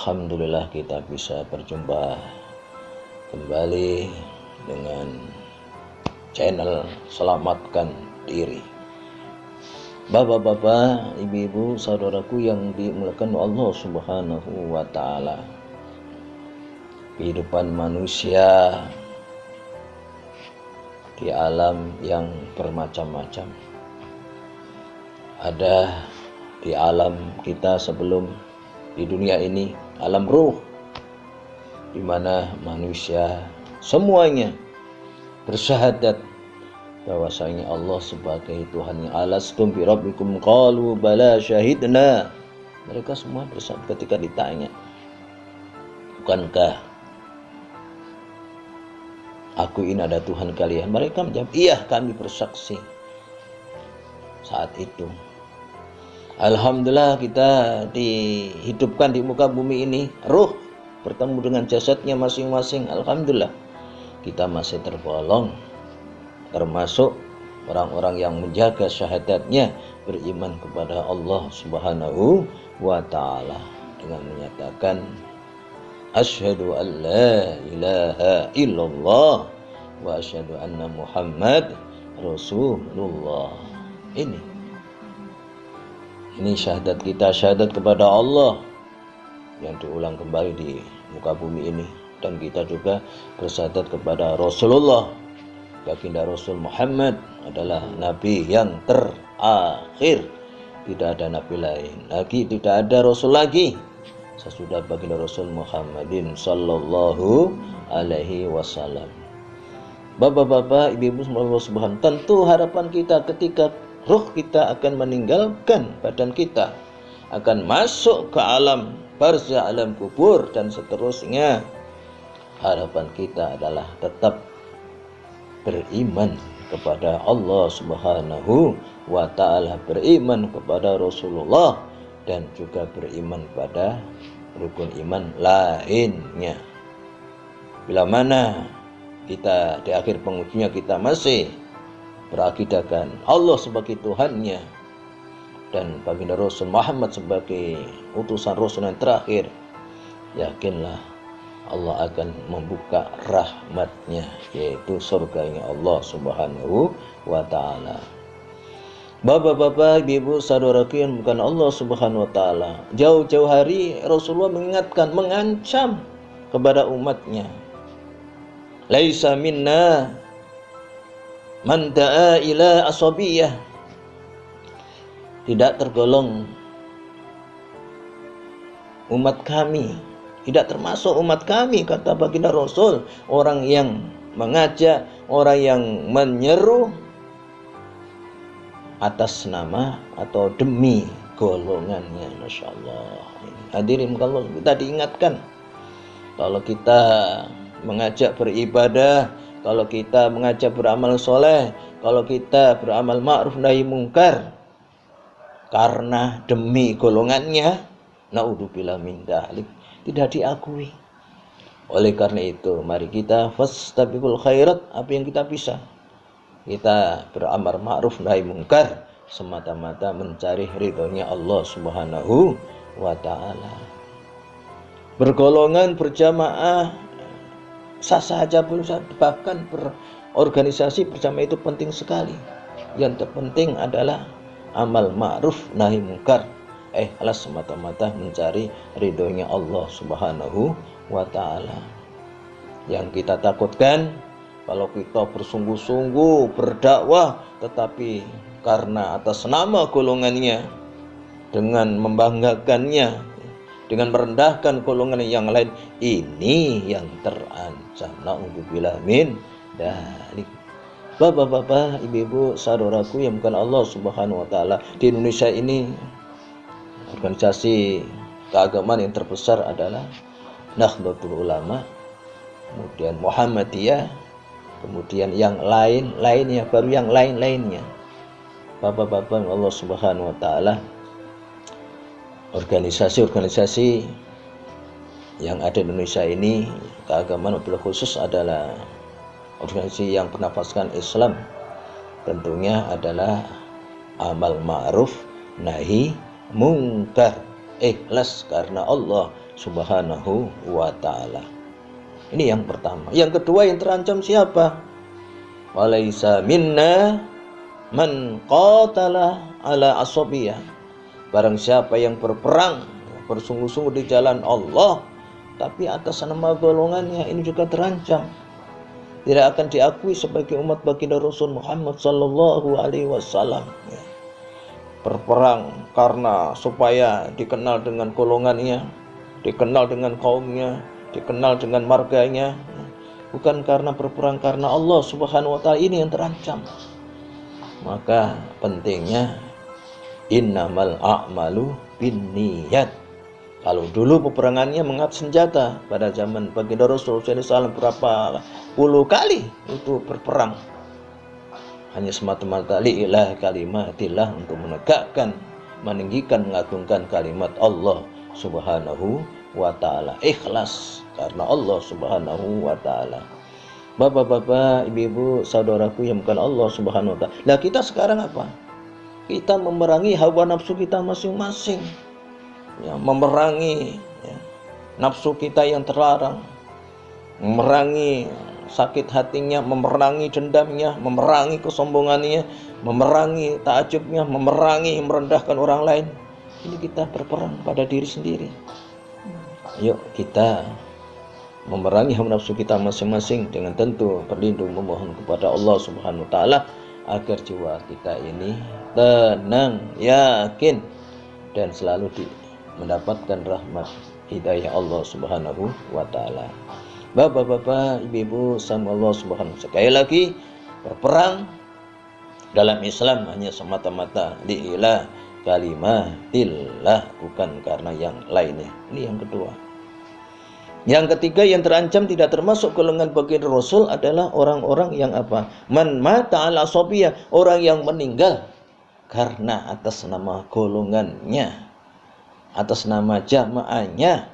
Alhamdulillah kita bisa berjumpa kembali dengan channel Selamatkan Diri. Bapak-bapak, ibu-ibu, saudaraku yang dimuliakan Allah Subhanahu wa Ta'ala, kehidupan manusia di alam yang bermacam-macam. Ada di alam kita sebelum di dunia ini, alam ruh, di mana manusia semuanya bersyahadat bahwasanya Allah sebagai Tuhan yang alastum bi rabbikum qalu bala syahidna. Mereka semua bersyahadat ketika ditanya, bukankah aku ini ada Tuhan kalian? Mereka menjawab, iya, kami bersaksi. Saat itu alhamdulillah kita dihidupkan di muka bumi ini, ruh bertemu dengan jasadnya masing-masing. Alhamdulillah kita masih tergolong termasuk orang-orang yang menjaga syahadatnya, beriman kepada Allah Subhanahu wa Ta'ala dengan menyatakan asyhadu an la ilaha illallah wa asyhadu anna Muhammad Rasulullah. Ini syahadat kita, syahadat kepada Allah yang diulang kembali di muka bumi ini. Dan kita juga bersyahadat kepada Rasulullah. Baginda Rasul Muhammad adalah Nabi yang terakhir. Tidak ada Nabi lain lagi, tidak ada Rasul lagi sesudah baginda Rasul Muhammadin Sallallahu Alaihi Wasallam. Bapak-bapak, ibu-ibu Allah Subhanahu, tentu harapan kita ketika ruh kita akan meninggalkan badan kita, akan masuk ke alam barzah, alam kubur dan seterusnya. Harapan kita adalah tetap beriman kepada Allah Subhanahu wa Ta'ala, beriman kepada Rasulullah, dan juga beriman pada rukun iman lainnya. Bila mana kita di akhir pengujinya kita masih berakidahkan Allah sebagai Tuhannya dan baginda Rasul Muhammad sebagai utusan Rasul yang terakhir, yakinlah Allah akan membuka rahmatnya, yaitu surganya Allah Subhanahu wa Ta'ala. Bapak-bapak, ibu, saudaraku yang bukan Allah Subhanahu wa Ta'ala, jauh-jauh hari Rasulullah mengingatkan, mengancam kepada umatnya, laisa minna man da'a ila asabiyah, tidak tergolong umat kami, tidak termasuk umat kami, kata baginda Rasul, orang yang mengajak, orang yang menyeru atas nama atau demi golongannya. Masya Allah. Hadirin kalau kita diingatkan, kalau kita mengajak beribadah, kalau kita mengajak beramal soleh, kalau kita beramal ma'ruf nahi mungkar karena demi golongannya, naudzubillah min dzalik, tidak diakui. Oleh karena itu, mari kita fastabiqul khairat, apa yang kita bisa, kita beramar ma'ruf nahi mungkar semata-mata mencari ridhonya Allah Subhanahu wa Ta'ala. Bergolongan, berjamaah sah saja, belum sah, bahkan berorganisasi bersama itu penting sekali. Yang terpenting adalah amal ma'ruf nahi mungkar, ikhlas semata-mata mencari ridhonya Allah Subhanahu wa Ta'ala. Yang kita takutkan kalau kita bersungguh-sungguh berdakwah tetapi karena atas nama golongannya, dengan membanggakannya, dengan merendahkan golongan yang lain, ini yang terancam. Naudzubillah min dzalik. Bapak-bapak, ibu-ibu, saudaraku yang bukan Allah Subhanahu wa Ta'ala, di Indonesia ini organisasi keagamaan yang terbesar adalah Nahdlatul Ulama, kemudian Muhammadiyah, kemudian yang lainnya, baru yang lain-lainnya. Bapak-bapak Allah Subhanahu wa Ta'ala, organisasi-organisasi yang ada di Indonesia ini keagamaan wabil khusus adalah organisasi yang bernafaskan Islam, tentunya adalah amal ma'ruf nahi mungkar, ikhlas karena Allah Subhanahu wa ta'ala. Ini yang pertama. Yang kedua, yang terancam siapa? Walaisa minna man qatala ala asabiyah. Barang siapa yang berperang bersungguh-sungguh di jalan Allah tapi atas nama golongannya, ini juga terancam. Tidak akan diakui sebagai umat baginda Rasul Muhammad sallallahu alaihi wasallam. Berperang karena supaya dikenal dengan golongannya, dikenal dengan kaumnya, dikenal dengan marganya, bukan karena berperang karena Allah Subhanahu wa ta'ala, ini yang terancam. Maka pentingnya innamal a'malu binniyat. Kalau dulu peperangannya mengangkat senjata pada zaman baginda Rasul SAW berapa puluh kali itu berperang, hanya semata-mata li'ilah kalimatillah, untuk menegakkan, meninggikan, mengagungkan kalimat Allah Subhanahu wa ta'ala, ikhlas karena Allah Subhanahu wa ta'ala. Bapak-bapak, ibu-ibu, saudaraku yang bukan Allah Subhanahu wa ta'ala. Nah, kita sekarang apa? Kita memerangi hawa nafsu kita masing-masing, ya, memerangi nafsu kita yang terlarang, memerangi sakit hatinya, memerangi dendamnya, memerangi kesombongannya, memerangi takjubnya, memerangi merendahkan orang lain. Ini kita berperang pada diri sendiri. Yuk kita memerangi hawa nafsu kita masing-masing dengan tentu berlindung memohon kepada Allah Subhanahu wa ta'ala agar jiwa kita ini tenang, yakin, dan selalu mendapatkan rahmat hidayah Allah Subhanahu wa ta'ala. Bapak-bapak, ibu-ibu, sama Allah Subhanahu wa ta'ala. Sekali lagi, berperang dalam Islam hanya semata-mata li'ilah kalimatillah, bukan karena yang lainnya. Ini yang kedua. Yang ketiga, yang terancam tidak termasuk golongan baginda Rasul adalah orang-orang yang apa? Man mata ala asabiyah, orang yang meninggal karena atas nama golongannya, atas nama jamaahnya,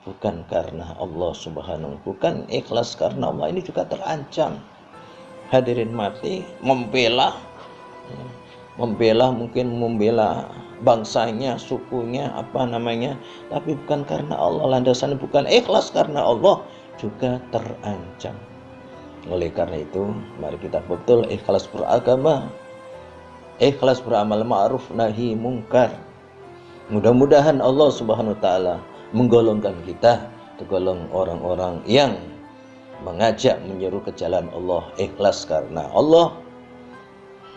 bukan karena Allah Subhanahu, bukan ikhlas karena Allah. Ini juga terancam. Hadirin mati membela mungkin membela bangsanya, sukunya, tapi bukan karena Allah, landasannya bukan ikhlas karena Allah, juga terancam. Oleh karena itu, mari kita betul ikhlas beragama, ikhlas beramal ma'ruf nahi mungkar. Mudah-mudahan Allah Subhanahu wa ta'ala menggolongkan kita tergolong orang-orang yang mengajak menyeru ke jalan Allah, ikhlas karena Allah,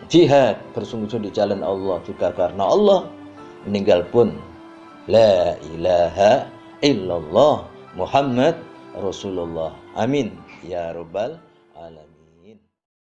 jihad bersungguh-sungguh di jalan Allah juga karena Allah, meninggal pun la ilaha illallah Muhammad Rasulullah. Amin ya rabbal alamin.